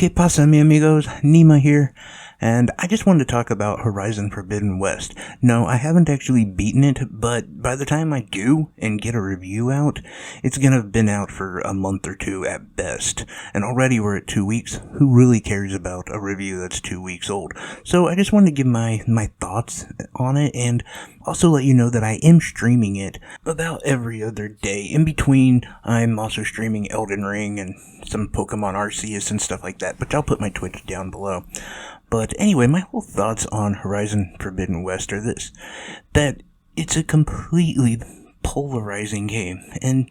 ¿Qué pasa, mi amigos? Nima here, and I just wanted to talk about Horizon Forbidden West. No, I haven't actually beaten it, but by the time I do and get a review out, it's gonna have been out for a month or two at best. And already we're at 2 weeks. Who really cares about a review that's 2 weeks old? So I just wanted to give my thoughts on it, and also let you know that I am streaming it about every other day. In between, I'm also streaming Elden Ring and some Pokemon Arceus and stuff like that, but I'll put my Twitch down below. But anyway, my whole thoughts on Horizon Forbidden West are this: that it's a completely polarizing game, and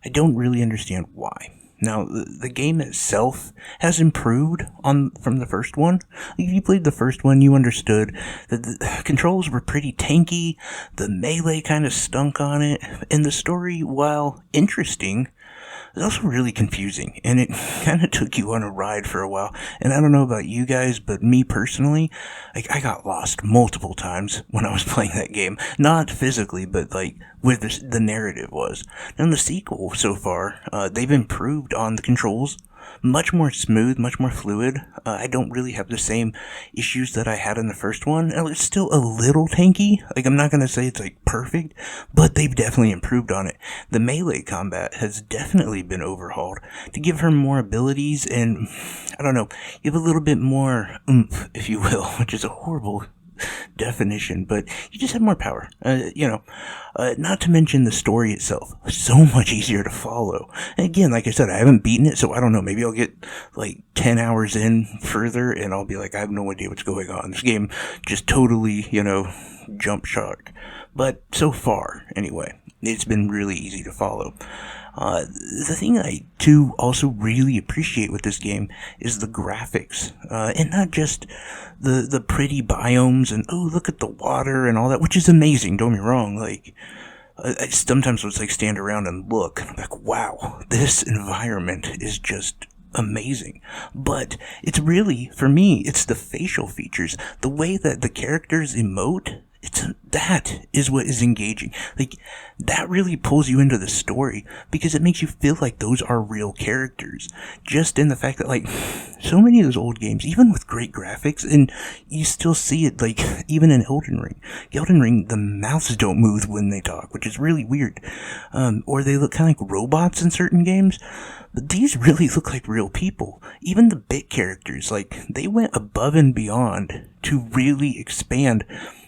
I don't really understand why. Now, the game itself has improved from the first one. If you played the first one, you understood that the controls were pretty tanky, the melee kind of stunk on it, and the story, while interesting, it was also really confusing, and it kind of took you on a ride for a while. And I don't know about you guys, but me personally, I got lost multiple times when I was playing that game. Not physically, but where the narrative was. And the sequel so far, they've improved on the controls. Much more smooth, much more fluid. I don't really have the same issues that I had in the first one. It's still a little tanky. I'm not gonna say it's perfect, but they've definitely improved on it. The melee combat has definitely been overhauled to give her more abilities, and I don't know, give a little bit more oomph, if you will, which is a horrible definition, but you just have more power. Not to mention the story itself, so much easier to follow. And again, like I said, I haven't beaten it, so I don't know. Maybe I'll get 10 hours in further, and I'll be I have no idea what's going on. This game just totally, jump shark. But so far, anyway, it's been really easy to follow. The thing I do also really appreciate with this game is the graphics, and not just the pretty biomes and oh, look at the water and all that, which is amazing. Don't get me wrong. I sometimes would stand around and look, and I'm wow, this environment is just amazing. But it's really, for me, it's the facial features, the way that the characters emote. That is what is engaging. That really pulls you into the story, because it makes you feel like those are real characters. Just in the fact that, so many of those old games, even with great graphics, and you still see it, even in Elden Ring. Elden Ring, the mouths don't move when they talk, which is really weird. Or they look kind of like robots in certain games. But these really look like real people. Even the bit characters, they went above and beyond to really expand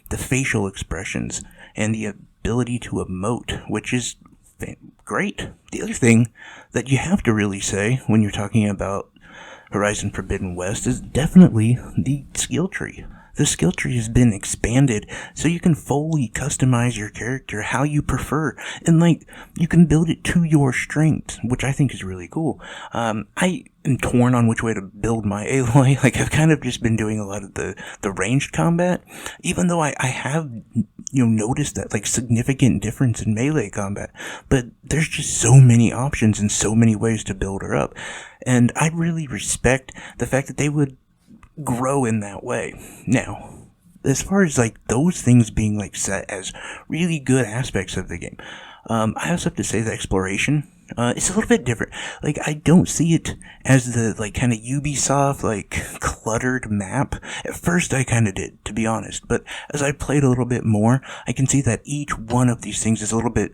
the facial expressions and the ability to emote, which is great. The other thing that you have to really say when you're talking about Horizon Forbidden West is definitely the skill tree. The skill tree has been expanded so you can fully customize your character how you prefer, and you can build it to your strengths, which I think is really cool. I am torn on which way to build my Aloy. I've kind of just been doing a lot of the ranged combat, even though I have noticed that significant difference in melee combat. But there's just so many options and so many ways to build her up, and I really respect the fact that they would grow in that way. Now, as far as those things being set as really good aspects of the game, I also have to say the exploration, it's a little bit different. I don't see it as the kind of Ubisoft cluttered map. At first I kind of did, to be honest, but as I played a little bit more, I can see that each one of these things is a little bit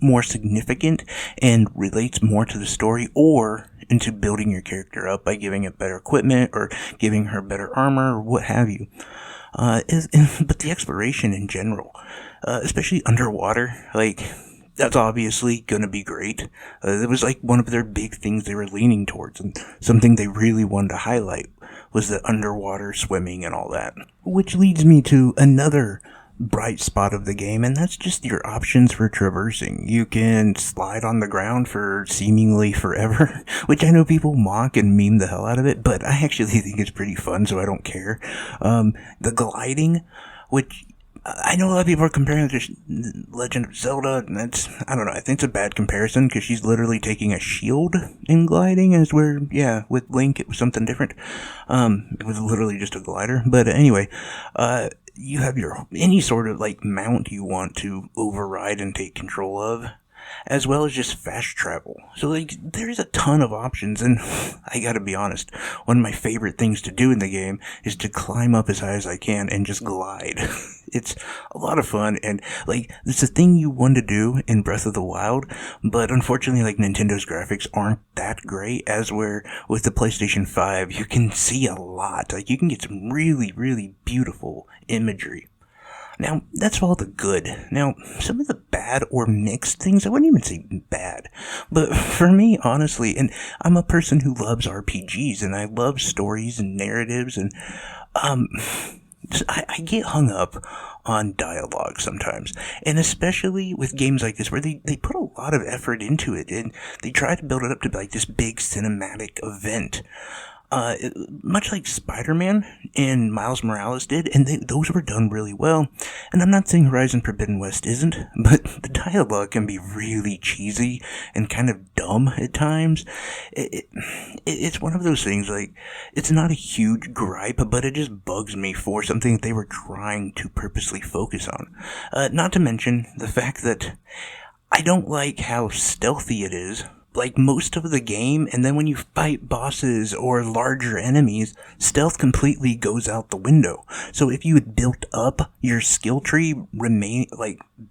more significant and relates more to the story or into building your character up by giving it better equipment or giving her better armor or what have you. But the exploration in general, especially underwater, that's obviously gonna be great. It was one of their big things they were leaning towards, and something they really wanted to highlight was the underwater swimming and all that. Which leads me to another bright spot of the game, and that's just your options for traversing. You can slide on the ground for seemingly forever, which I know people mock and meme the hell out of it, but I actually think it's pretty fun, so I don't care. The gliding, which I know a lot of people are comparing it to Legend of Zelda, and that's, I don't know, I think it's a bad comparison, because she's literally taking a shield and gliding, as where, yeah, with Link it was something different. It was literally just a glider, but anyway, you have any sort of mount you want to override and take control of, as well as just fast travel. So, like, there's a ton of options, and I gotta be honest, one of my favorite things to do in the game is to climb up as high as I can and just glide. It's a lot of fun, and, like, it's a thing you want to do in Breath of the Wild, but unfortunately, like, Nintendo's graphics aren't that great, as where with the PlayStation 5, you can see a lot. Like, you can get some really, really beautiful imagery. Now, that's all the good. Now, some of the bad or mixed things, I wouldn't even say bad, but for me, honestly, and I'm a person who loves RPGs, and I love stories and narratives, and, I get hung up on dialogue sometimes, and especially with games like this where they put a lot of effort into it, and they try to build it up to be like this big cinematic event. Much like Spider-Man and Miles Morales did, and those were done really well. And I'm not saying Horizon Forbidden West isn't, but the dialogue can be really cheesy and kind of dumb at times. It's one of those things, like, it's not a huge gripe, but it just bugs me for something that they were trying to purposely focus on. Not to mention the fact that I don't like how stealthy it is, like most of the game, and then when you fight bosses or larger enemies, stealth completely goes out the window. So if you had built up your skill tree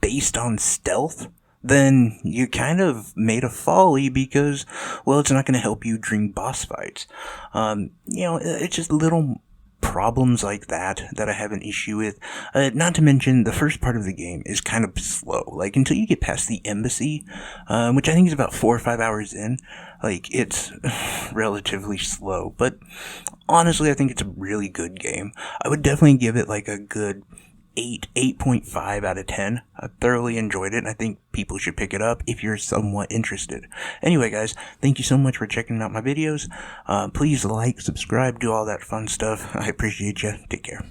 based on stealth, then you kind of made a folly because, well, it's not going to help you during boss fights. It's just little problems like that I have an issue with. Not to mention, the first part of the game is kind of slow. Like, until you get past the embassy, which I think is about 4 or 5 hours in, like, it's relatively slow. But honestly, I think it's a really good game. I would definitely give it like a good 8.5 out of 10. I thoroughly enjoyed it, and I think people should pick it up if you're somewhat interested. Anyway, guys, thank you so much for checking out my videos. Please like, subscribe, do all that fun stuff. I appreciate you. Take care.